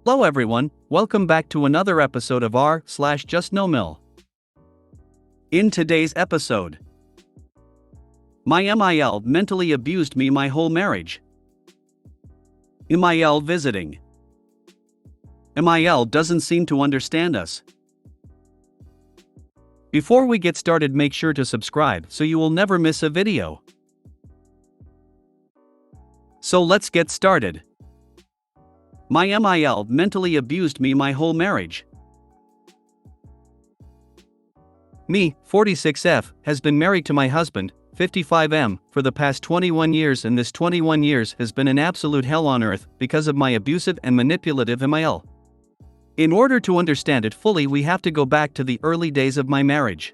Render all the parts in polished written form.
Hello everyone, welcome back to another episode of r/JustNoMil. In today's episode, my MIL mentally abused me my whole marriage. MIL visiting. MIL doesn't seem to understand us. Before we get started, make sure to subscribe so you will never miss a video. So let's get started. My MIL mentally abused me my whole marriage. Me, 46F, has been married to my husband, 55M, for the past 21 years, and this 21 years has been an absolute hell on earth because of my abusive and manipulative MIL. In order to understand it fully, we have to go back to the early days of my marriage.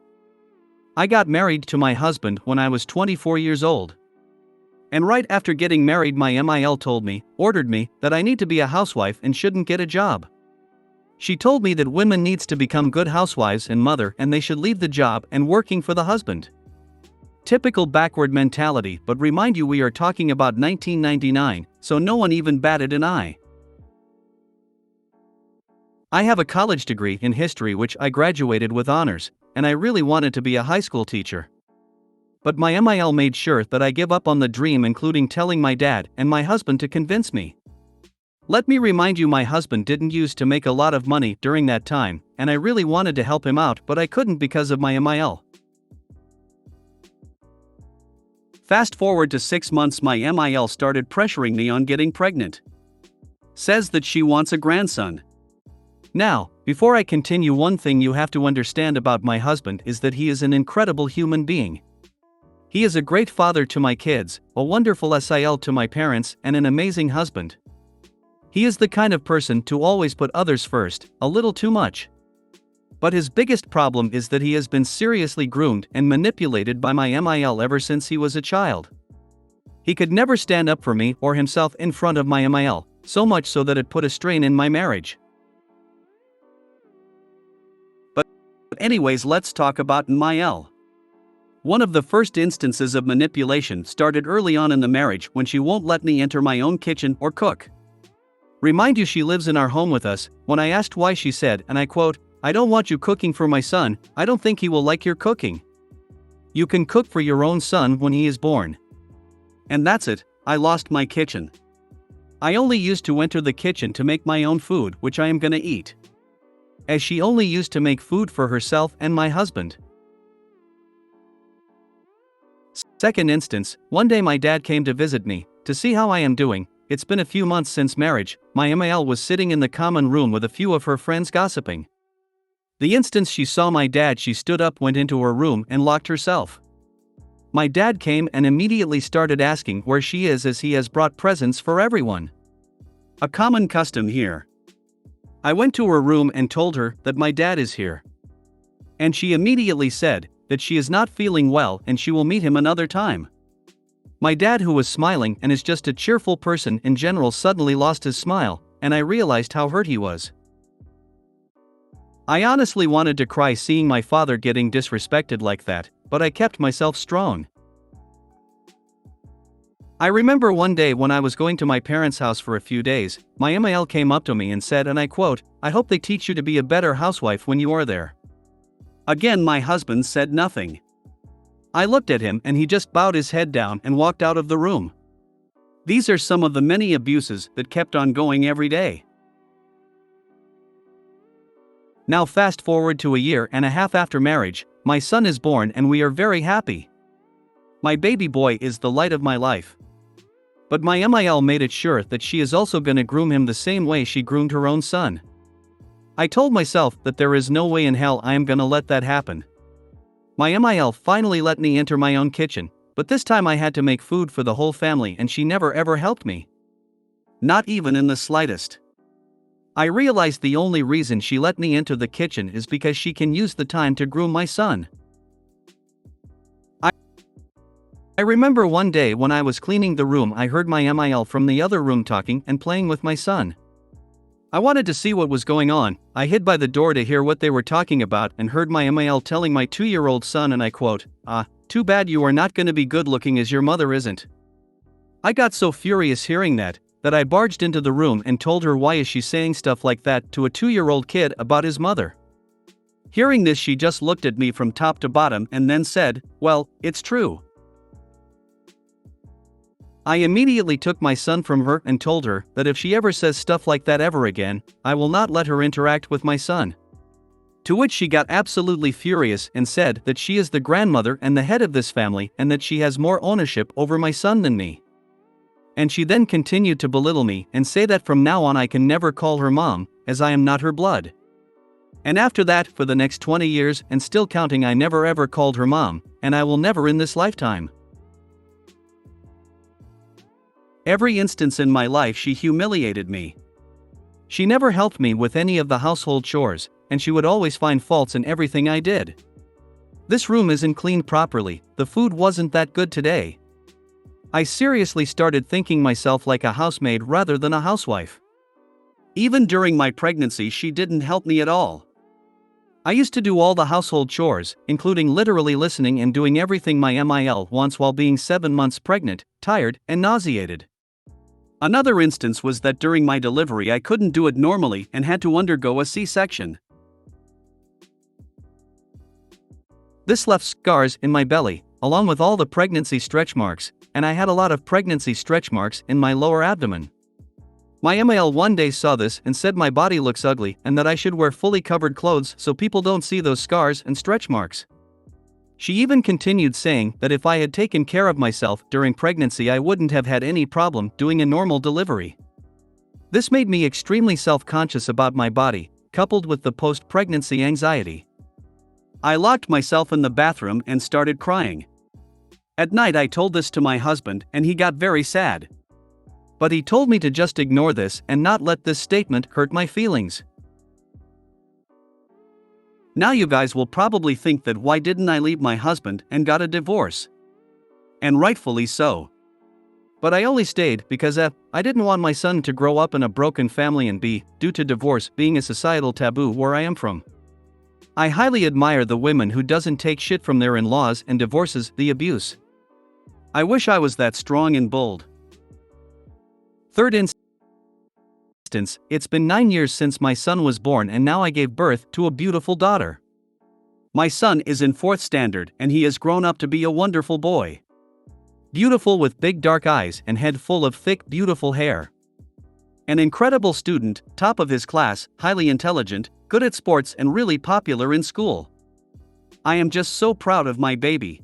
I got married to my husband when I was 24 years old. And right after getting married, my MIL ordered me, that I need to be a housewife and shouldn't get a job. She told me that women needs to become good housewives and mother, and they should leave the job and working for the husband. Typical backward mentality, but remind you we are talking about 1999, so no one even batted an eye. I have a college degree in history which I graduated with honors, and I really wanted to be a high school teacher. But my MIL made sure that I give up on the dream, including telling my dad and my husband to convince me. Let me remind you, my husband didn't used to make a lot of money during that time, and I really wanted to help him out, but I couldn't because of my MIL. Fast forward to 6 months, my MIL started pressuring me on getting pregnant. Says that she wants a grandson. Now, before I continue, one thing you have to understand about my husband is that he is an incredible human being. He is a great father to my kids, a wonderful SIL to my parents, and an amazing husband. He is the kind of person to always put others first, a little too much. But his biggest problem is that he has been seriously groomed and manipulated by my MIL ever since he was a child. He could never stand up for me or himself in front of my MIL, so much so that it put a strain in my marriage. But anyways, let's talk about MIL. One of the first instances of manipulation started early on in the marriage when she won't let me enter my own kitchen or cook. Remind you, she lives in our home with us. When I asked why, she said, and I quote, "I don't want you cooking for my son, I don't think he will like your cooking. You can cook for your own son when he is born." And that's it, I lost my kitchen. I only used to enter the kitchen to make my own food, which I am gonna eat. As she only used to make food for herself and my husband. Second instance, one day my dad came to visit me, to see how I am doing. It's been a few months since marriage. My MIL was sitting in the common room with a few of her friends gossiping. The instant she saw my dad, she stood up, went into her room, and locked herself. My dad came and immediately started asking where she is, as he has brought presents for everyone. A common custom here. I went to her room and told her that my dad is here. And she immediately said that she is not feeling well and she will meet him another time. My dad, who was smiling and is just a cheerful person in general, suddenly lost his smile, and I realized how hurt he was. I honestly wanted to cry seeing my father getting disrespected like that, but I kept myself strong. I remember one day when I was going to my parents' house for a few days, my MIL came up to me and said, and I quote, "I hope they teach you to be a better housewife when you are there." Again, my husband said nothing. I looked at him and he just bowed his head down and walked out of the room. These are some of the many abuses that kept on going every day. Now fast forward to a year and a half after marriage, my son is born and we are very happy. My baby boy is the light of my life. But my MIL made it sure that she is also gonna groom him the same way she groomed her own son. I told myself that there is no way in hell I am gonna let that happen. My MIL finally let me enter my own kitchen, but this time I had to make food for the whole family and she never ever helped me. Not even in the slightest. I realized the only reason she let me enter the kitchen is because she can use the time to groom my son. I remember one day when I was cleaning the room, I heard my MIL from the other room talking and playing with my son. I wanted to see what was going on. I hid by the door to hear what they were talking about and heard my MIL telling my 2-year-old son, and I quote, "Too bad you are not gonna be good looking as your mother isn't." I got so furious hearing that, that I barged into the room and told her why is she saying stuff like that to a 2-year-old kid about his mother. Hearing this, she just looked at me from top to bottom and then said, "Well, it's true." I immediately took my son from her and told her that if she ever says stuff like that ever again, I will not let her interact with my son. To which she got absolutely furious and said that she is the grandmother and the head of this family and that she has more ownership over my son than me. And she then continued to belittle me and say that from now on I can never call her mom, as I am not her blood. And after that, for the next 20 years and still counting, I never ever called her mom, and I will never in this lifetime. Every instance in my life she humiliated me. She never helped me with any of the household chores, and she would always find faults in everything I did. This room isn't cleaned properly, the food wasn't that good today. I seriously started thinking myself like a housemaid rather than a housewife. Even during my pregnancy, she didn't help me at all. I used to do all the household chores, including literally listening and doing everything my MIL wants while being 7 months pregnant, tired, and nauseated. Another instance was that during my delivery I couldn't do it normally and had to undergo a C-section. This left scars in my belly, along with all the pregnancy stretch marks, and I had a lot of pregnancy stretch marks in my lower abdomen. My MIL one day saw this and said my body looks ugly and that I should wear fully covered clothes so people don't see those scars and stretch marks. She even continued saying that if I had taken care of myself during pregnancy I wouldn't have had any problem doing a normal delivery. This made me extremely self-conscious about my body, coupled with the post-pregnancy anxiety. I locked myself in the bathroom and started crying. At night I told this to my husband and he got very sad. But he told me to just ignore this and not let this statement hurt my feelings. Now you guys will probably think that why didn't I leave my husband and got a divorce? And rightfully so. But I only stayed because I didn't want my son to grow up in a broken family and B, due to divorce being a societal taboo where I am from. I highly admire the women who doesn't take shit from their in-laws and divorces the abuse. I wish I was that strong and bold. Third instance, it's been 9 years since my son was born and now I gave birth to a beautiful daughter. My son is in 4th standard and he has grown up to be a wonderful boy. Beautiful with big dark eyes and head full of thick beautiful hair. An incredible student, top of his class, highly intelligent, good at sports and really popular in school. I am just so proud of my baby.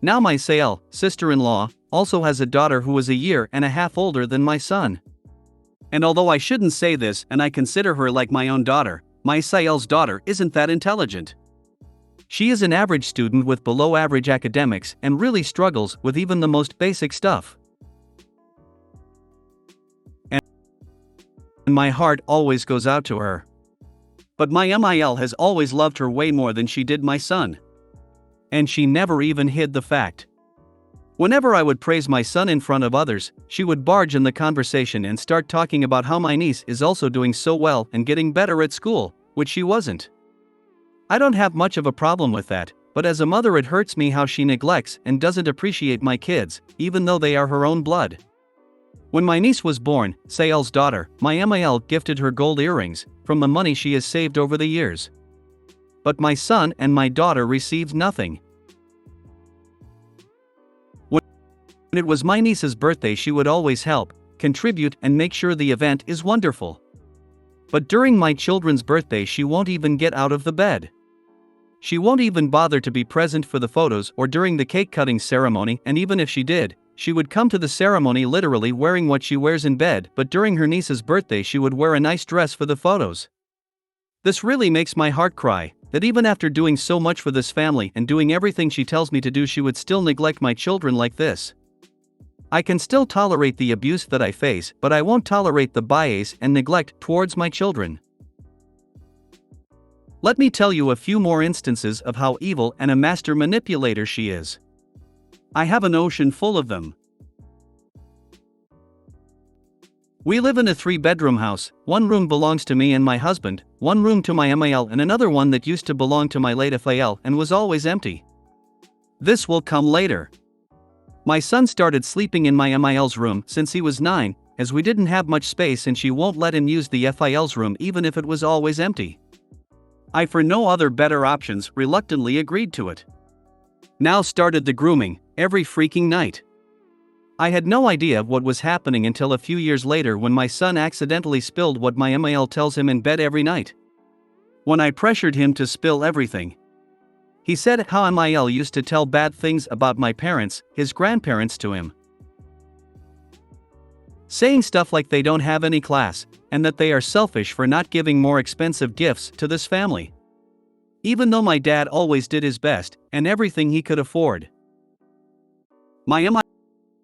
Now my Sael, sister-in-law, also has a daughter who is a year and a half older than my son. And although I shouldn't say this and I consider her like my own daughter, my Sael's daughter isn't that intelligent. She is an average student with below average academics and really struggles with even the most basic stuff. And my heart always goes out to her. But my MIL has always loved her way more than she did my son. And she never even hid the fact. Whenever I would praise my son in front of others, she would barge in the conversation and start talking about how my niece is also doing so well and getting better at school, which she wasn't. I don't have much of a problem with that, but as a mother it hurts me how she neglects and doesn't appreciate my kids, even though they are her own blood. When my niece was born, Sael's daughter, my MIL gifted her gold earrings, from the money she has saved over the years. But my son and my daughter received nothing. When it was my niece's birthday she would always help, contribute and make sure the event is wonderful. But during my children's birthday she won't even get out of the bed. She won't even bother to be present for the photos or during the cake cutting ceremony, and even if she did, she would come to the ceremony literally wearing what she wears in bed, but during her niece's birthday she would wear a nice dress for the photos. This really makes my heart cry, that even after doing so much for this family and doing everything she tells me to do she would still neglect my children like this. I can still tolerate the abuse that I face, but I won't tolerate the bias and neglect towards my children. Let me tell you a few more instances of how evil and a master manipulator she is. I have an ocean full of them. We live in a 3-bedroom house. 1 room belongs to me and my husband, 1 room to my MIL and another one that used to belong to my late FAL and was always empty. This will come later. My son started sleeping in my MIL's room since he was 9, as we didn't have much space and she won't let him use the FIL's room even if it was always empty. I, for no other better options, reluctantly agreed to it. Now started the grooming, every freaking night. I had no idea what was happening until a few years later when my son accidentally spilled what my MIL tells him in bed every night. When I pressured him to spill everything, he said how MIL used to tell bad things about my parents, his grandparents, to him. Saying stuff like they don't have any class, and that they are selfish for not giving more expensive gifts to this family. Even though my dad always did his best, and everything he could afford. My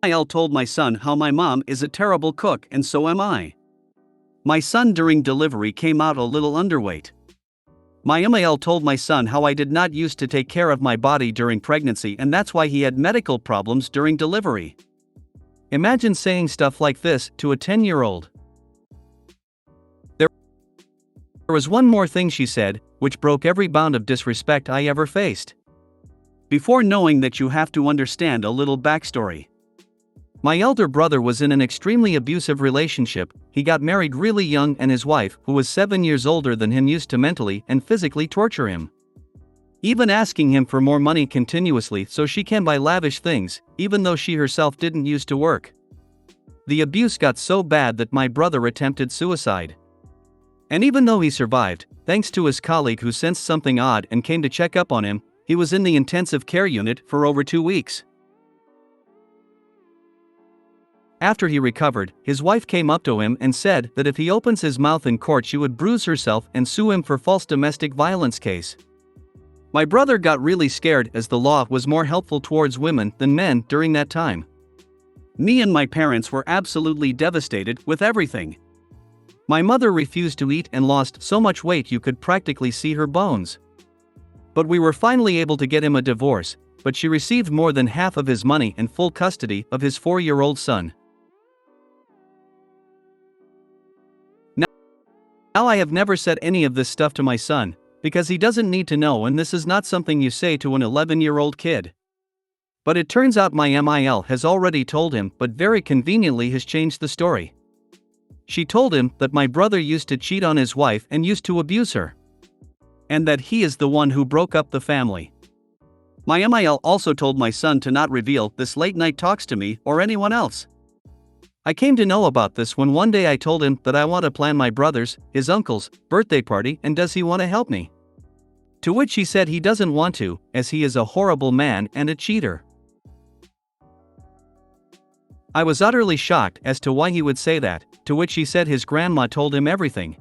MIL told my son how my mom is a terrible cook and so am I. My son during delivery came out a little underweight. My MIL told my son how I did not used to take care of my body during pregnancy and that's why he had medical problems during delivery. Imagine saying stuff like this to a 10-year-old. There was one more thing she said, which broke every bound of disrespect I ever faced. Before knowing that, you have to understand a little backstory. My elder brother was in an extremely abusive relationship. He got married really young and his wife, who was 7 years older than him, used to mentally and physically torture him. Even asking him for more money continuously so she can buy lavish things, even though she herself didn't used to work. The abuse got so bad that my brother attempted suicide. And even though he survived, thanks to his colleague who sensed something odd and came to check up on him, he was in the intensive care unit for over 2 weeks. After he recovered, his wife came up to him and said that if he opens his mouth in court she would bruise herself and sue him for false domestic violence case. My brother got really scared as the law was more helpful towards women than men during that time. Me and my parents were absolutely devastated with everything. My mother refused to eat and lost so much weight you could practically see her bones. But we were finally able to get him a divorce, but she received more than half of his money and full custody of his 4-year-old son. Now I have never said any of this stuff to my son, because he doesn't need to know, and this is not something you say to an 11-year-old kid. But it turns out my MIL has already told him, but very conveniently has changed the story. She told him that my brother used to cheat on his wife and used to abuse her. And that he is the one who broke up the family. My MIL also told my son to not reveal this late-night talks to me or anyone else. I came to know about this when one day I told him that I want to plan my brother's, his uncle's, birthday party and does he want to help me? To which he said he doesn't want to, as he is a horrible man and a cheater. I was utterly shocked as to why he would say that, to which he said his grandma told him everything.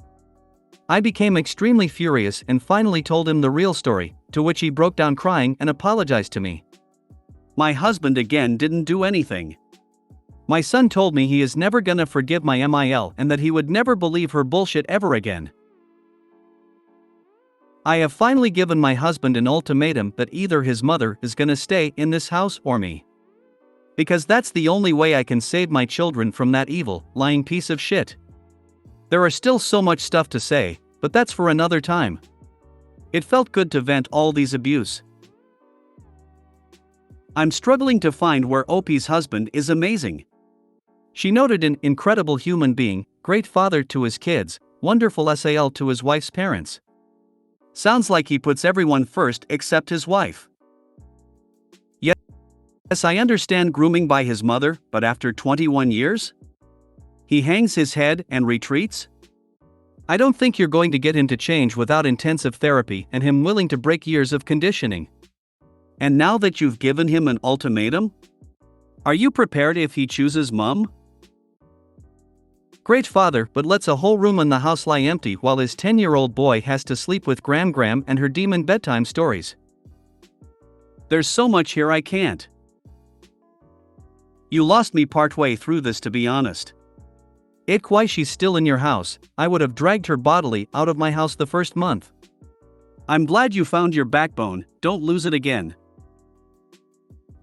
I became extremely furious and finally told him the real story, to which he broke down crying and apologized to me. My husband again didn't do anything. My son told me he is never gonna forgive my MIL and that he would never believe her bullshit ever again. I have finally given my husband an ultimatum that either his mother is gonna stay in this house or me. Because that's the only way I can save my children from that evil, lying piece of shit. There are still so much stuff to say, but that's for another time. It felt good to vent all these abuse. I'm struggling to find where OP's husband is amazing. She noted an incredible human being, great father to his kids, wonderful SAL to his wife's parents. Sounds like he puts everyone first except his wife. Yes, I understand grooming by his mother, but after 21 years? He hangs his head and retreats? I don't think you're going to get him to change without intensive therapy and him willing to break years of conditioning. And now that you've given him an ultimatum? Are you prepared if he chooses mom? Great father, but lets a whole room in the house lie empty while his 10-year-old boy has to sleep with Gram and her demon bedtime stories. There's so much here I can't. You lost me partway through this, to be honest. Why she's still in your house, I would have dragged her bodily out of my house the first month. I'm glad you found your backbone, don't lose it again.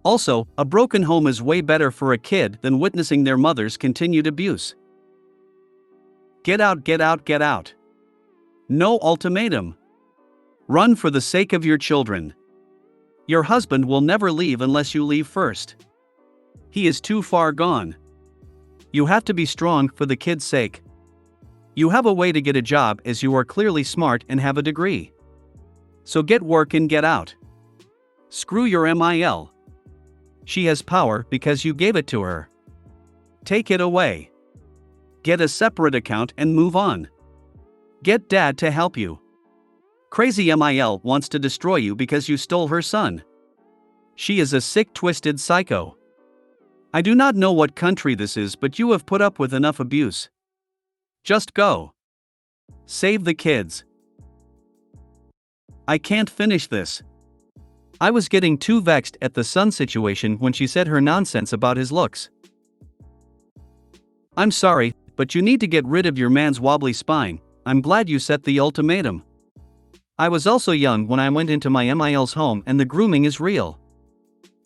Also, a broken home is way better for a kid than witnessing their mother's continued abuse. Get out, get out, get out. No ultimatum. Run for the sake of your children. Your husband will never leave unless you leave first. He is too far gone. You have to be strong for the kids' sake. You have a way to get a job as you are clearly smart and have a degree. So get work and get out. Screw your MIL. She has power because you gave it to her. Take it away. Get a separate account and move on. Get dad to help you. Crazy MIL wants to destroy you because you stole her son. She is a sick, twisted psycho. I do not know what country this is, but you have put up with enough abuse. Just go. Save the kids. I can't finish this. I was getting too vexed at the son situation when she said her nonsense about his looks. I'm sorry, but you need to get rid of your man's wobbly spine. I'm glad you set the ultimatum. I was also young when I went into my MIL's home, and the grooming is real.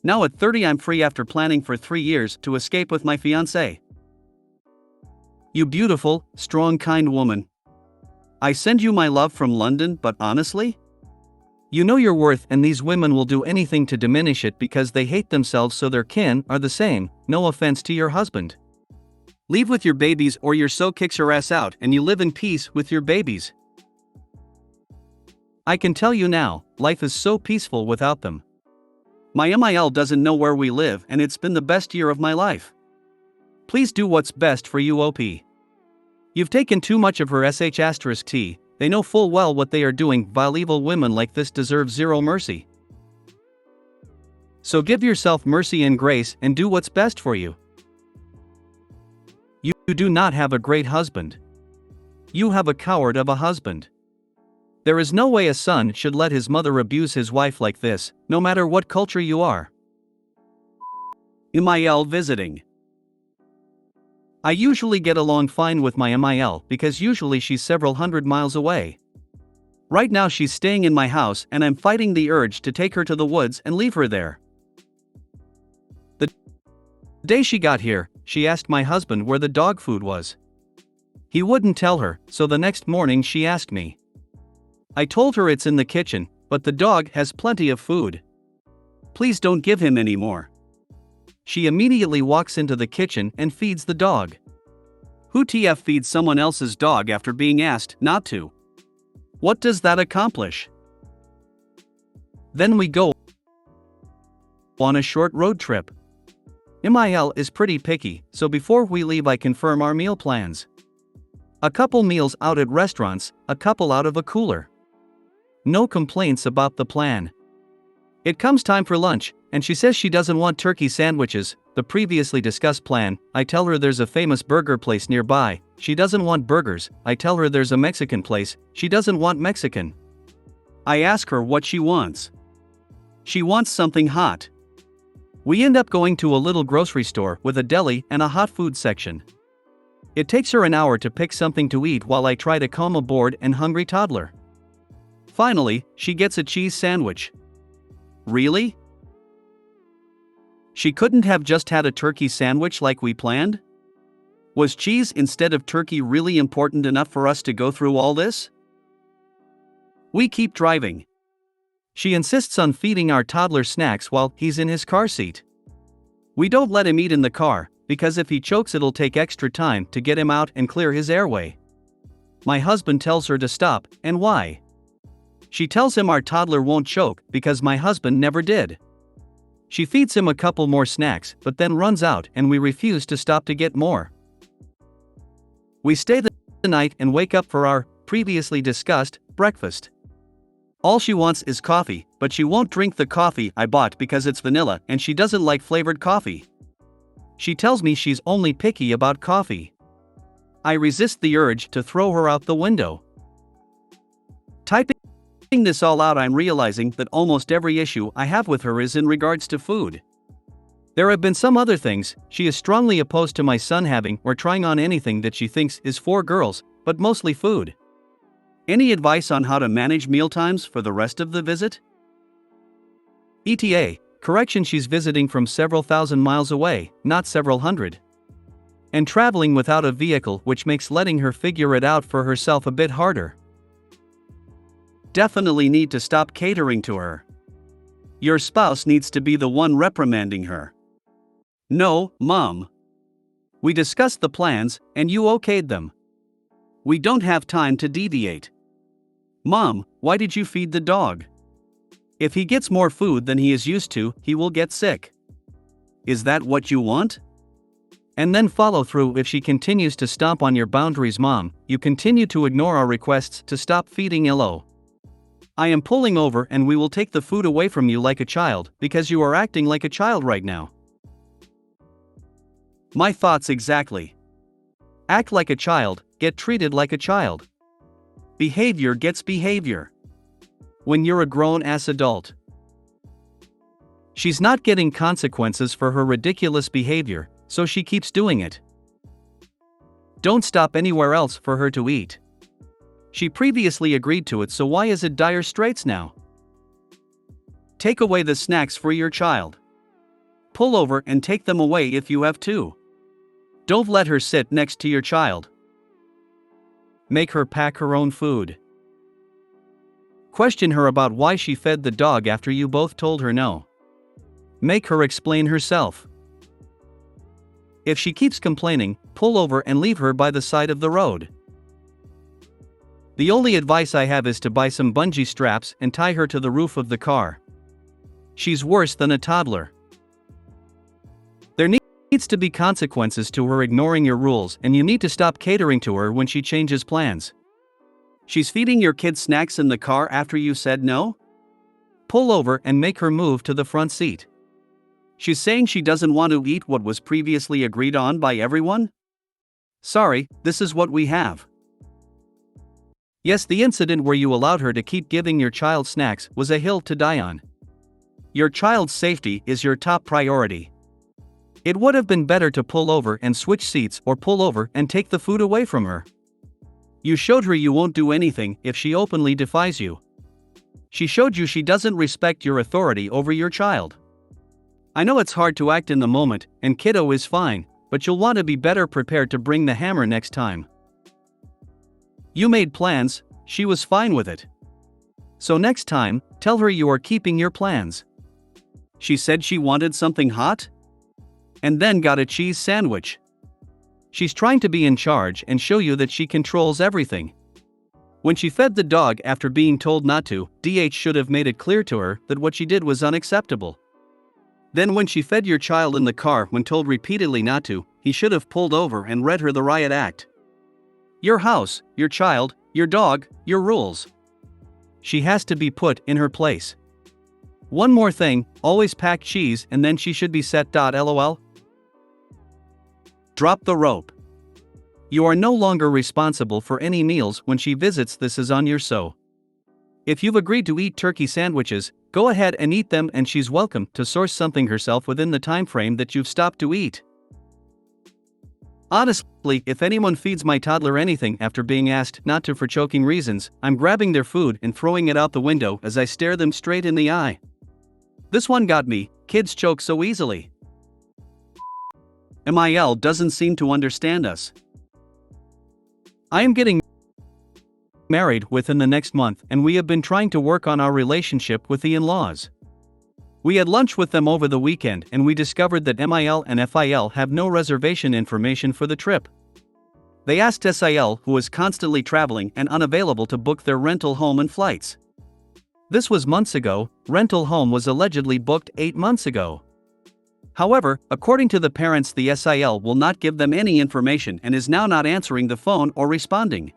Now at 30 I'm free after planning for 3 years to escape with my fiancé. You beautiful, strong, kind woman. I send you my love from London, but honestly? You know your worth, and these women will do anything to diminish it because they hate themselves so their kin are the same. No offense to your husband. Leave with your babies or your so kicks her ass out and you live in peace with your babies. I can tell you now, life is so peaceful without them. My MIL doesn't know where we live, and it's been the best year of my life. Please do what's best for you, OP. You've taken too much of her sh*t. They know full well what they are doing. Vile evil women like this deserve zero mercy. So give yourself mercy and grace and do what's best for you. You do not have a great husband. You have a coward of a husband. There is no way a son should let his mother abuse his wife like this, no matter what culture you are. MIL visiting. I usually get along fine with my MIL because usually she's several hundred miles away. Right now she's staying in my house and I'm fighting the urge to take her to the woods and leave her there. The day she got here, she asked my husband where the dog food was. He wouldn't tell her, so the next morning she asked me. I told her it's in the kitchen, but the dog has plenty of food. Please don't give him any more. She immediately walks into the kitchen and feeds the dog. Who TF feeds someone else's dog after being asked not to? What does that accomplish? Then we go on a short road trip. MIL is pretty picky, so before we leave I confirm our meal plans. A couple meals out at restaurants, a couple out of a cooler. No complaints about the plan. It comes time for lunch, and she says she doesn't want turkey sandwiches, the previously discussed plan. I tell her there's a famous burger place nearby. She doesn't want burgers. I tell her there's a Mexican place. She doesn't want Mexican. I ask her what she wants. She wants something hot. We end up going to a little grocery store with a deli and a hot food section. It takes her an hour to pick something to eat while I try to calm a bored and hungry toddler. Finally, she gets a cheese sandwich. Really? She couldn't have just had a turkey sandwich like we planned? Was cheese instead of turkey really important enough for us to go through all this? We keep driving. She insists on feeding our toddler snacks while he's in his car seat. We don't let him eat in the car, because if he chokes it'll take extra time to get him out and clear his airway. My husband tells her to stop, and why? She tells him our toddler won't choke because my husband never did. She feeds him a couple more snacks but then runs out and we refuse to stop to get more. We stay the night and wake up for our previously discussed breakfast. All she wants is coffee, but she won't drink the coffee I bought because it's vanilla and she doesn't like flavored coffee. She tells me she's only picky about coffee. I resist the urge to throw her out the window. Typing this all out, I'm realizing that almost every issue I have with her is in regards to food. There have been some other things. She is strongly opposed to my son having or trying on anything that she thinks is for girls, but mostly food. Any advice on how to manage mealtimes for the rest of the visit? ETA, correction, she's visiting from several thousand miles away, not several hundred. And traveling without a vehicle, which makes letting her figure it out for herself a bit harder. Definitely need to stop catering to her. Your spouse needs to be the one reprimanding her. No, Mom. We discussed the plans, and you okayed them. We don't have time to deviate. Mom, why did you feed the dog? If he gets more food than he is used to, he will get sick. Is that what you want? And then follow through. If she continues to stomp on your boundaries, Mom, you continue to ignore our requests to stop feeding Illo. I am pulling over and we will take the food away from you like a child, because you are acting like a child right now. My thoughts exactly. Act like a child, get treated like a child. Behavior gets behavior. When you're a grown-ass adult. She's not getting consequences for her ridiculous behavior, so she keeps doing it. Don't stop anywhere else for her to eat. She previously agreed to it, so why is it dire straits now? Take away the snacks for your child. Pull over and take them away if you have to. Don't let her sit next to your child. Make her pack her own food. Question her about why she fed the dog after you both told her no. Make her explain herself. If she keeps complaining, pull over and leave her by the side of the road. The only advice I have is to buy some bungee straps and tie her to the roof of the car. She's worse than a toddler. There needs to be consequences to her ignoring your rules, and you need to stop catering to her when she changes plans. She's feeding your kid snacks in the car after you said no? Pull over and make her move to the front seat. She's saying she doesn't want to eat what was previously agreed on by everyone? Sorry, this is what we have. Yes, the incident where you allowed her to keep giving your child snacks was a hill to die on. Your child's safety is your top priority. It would have been better to pull over and switch seats, or pull over and take the food away from her. You showed her you won't do anything if she openly defies you. She showed you she doesn't respect your authority over your child. I know it's hard to act in the moment, and kiddo is fine, but you'll want to be better prepared to bring the hammer next time. You made plans, she was fine with it. So next time, tell her you are keeping your plans. She said she wanted something hot? And then got a cheese sandwich. She's trying to be in charge and show you that she controls everything. When she fed the dog after being told not to, DH should have made it clear to her that what she did was unacceptable. Then when she fed your child in the car when told repeatedly not to, he should have pulled over and read her the riot act. Your house, your child, your dog, your rules. She has to be put in her place. One more thing, always pack cheese and then she should be set. LOL. Drop the rope. You are no longer responsible for any meals when she visits. This is on your so. If you've agreed to eat turkey sandwiches, go ahead and eat them, and she's welcome to source something herself within the time frame that you've stopped to eat. Honestly, if anyone feeds my toddler anything after being asked not to for choking reasons, I'm grabbing their food and throwing it out the window as I stare them straight in the eye. This one got me, kids choke so easily. MIL doesn't seem to understand us. I am getting married within the next month, and we have been trying to work on our relationship with the in-laws. We had lunch with them over the weekend and we discovered that MIL and FIL have no reservation information for the trip. They asked SIL, who was constantly traveling and unavailable, to book their rental home and flights. This was months ago. Rental home was allegedly booked 8 months ago. However, according to the parents, the SIL will not give them any information and is now not answering the phone or responding.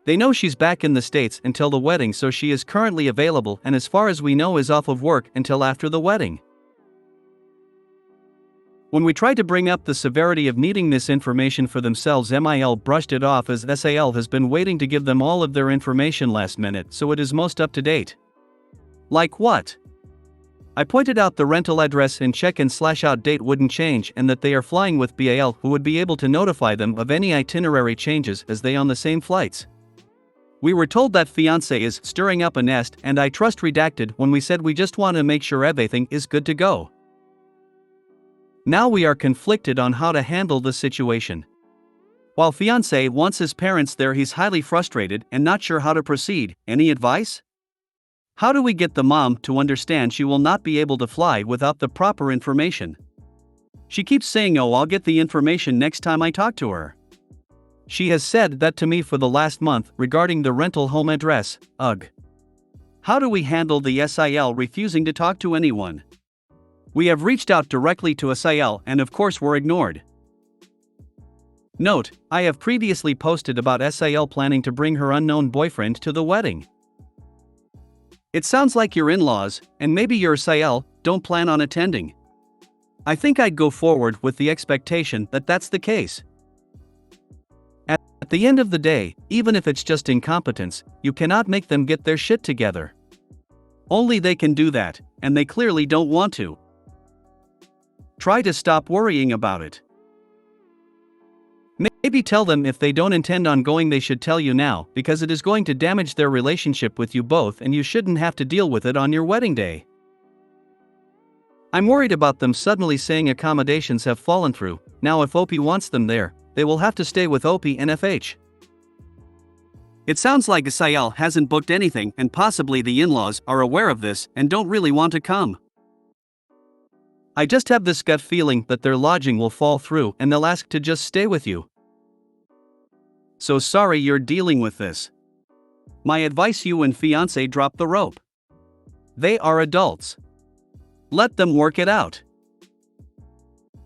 They know she's back in the States until the wedding, so she is currently available and, as far as we know, is off of work until after the wedding. When we tried to bring up the severity of needing this information for themselves, MIL brushed it off as SIL has been waiting to give them all of their information last minute, so it is most up to date. Like what? I pointed out the rental address and check-in/out date wouldn't change, and that they are flying with BAL, who would be able to notify them of any itinerary changes as they on the same flights. We were told that fiancé is stirring up a nest, and I trust redacted when we said we just want to make sure everything is good to go. Now we are conflicted on how to handle the situation. While fiancé wants his parents there, he's highly frustrated and not sure how to proceed. Any advice? How do we get the mom to understand she will not be able to fly without the proper information? She keeps saying, "Oh, I'll get the information next time I talk to her." She has said that to me for the last month regarding the rental home address. Ugh. How do we handle the SIL refusing to talk to anyone? We have reached out directly to SIL and of course were ignored. Note, I have previously posted about SIL planning to bring her unknown boyfriend to the wedding. It sounds like your in-laws, and maybe your SIL, don't plan on attending. I think I'd go forward with the expectation that that's the case. At the end of the day, even if it's just incompetence, you cannot make them get their shit together. Only they can do that, and they clearly don't want to. Try to stop worrying about it. Maybe tell them if they don't intend on going they should tell you now, because it is going to damage their relationship with you both and you shouldn't have to deal with it on your wedding day. I'm worried about them suddenly saying accommodations have fallen through. Now if OP wants them there, they will have to stay with OP and FH. It sounds like SIL hasn't booked anything and possibly the in-laws are aware of this and don't really want to come. I just have this gut feeling that their lodging will fall through and they'll ask to just stay with you. So sorry you're dealing with this. My advice, you and fiancé drop the rope. They are adults. Let them work it out.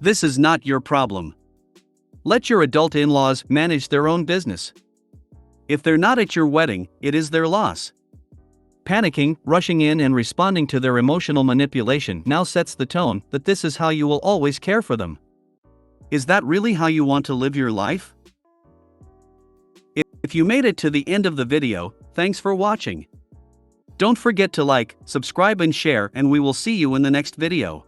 This is not your problem. Let your adult in-laws manage their own business. If they're not at your wedding, it is their loss. Panicking, rushing in and responding to their emotional manipulation now sets the tone that this is how you will always care for them. Is that really how you want to live your life? If you made it to the end of the video, thanks for watching. Don't forget to like, subscribe and share, and we will see you in the next video.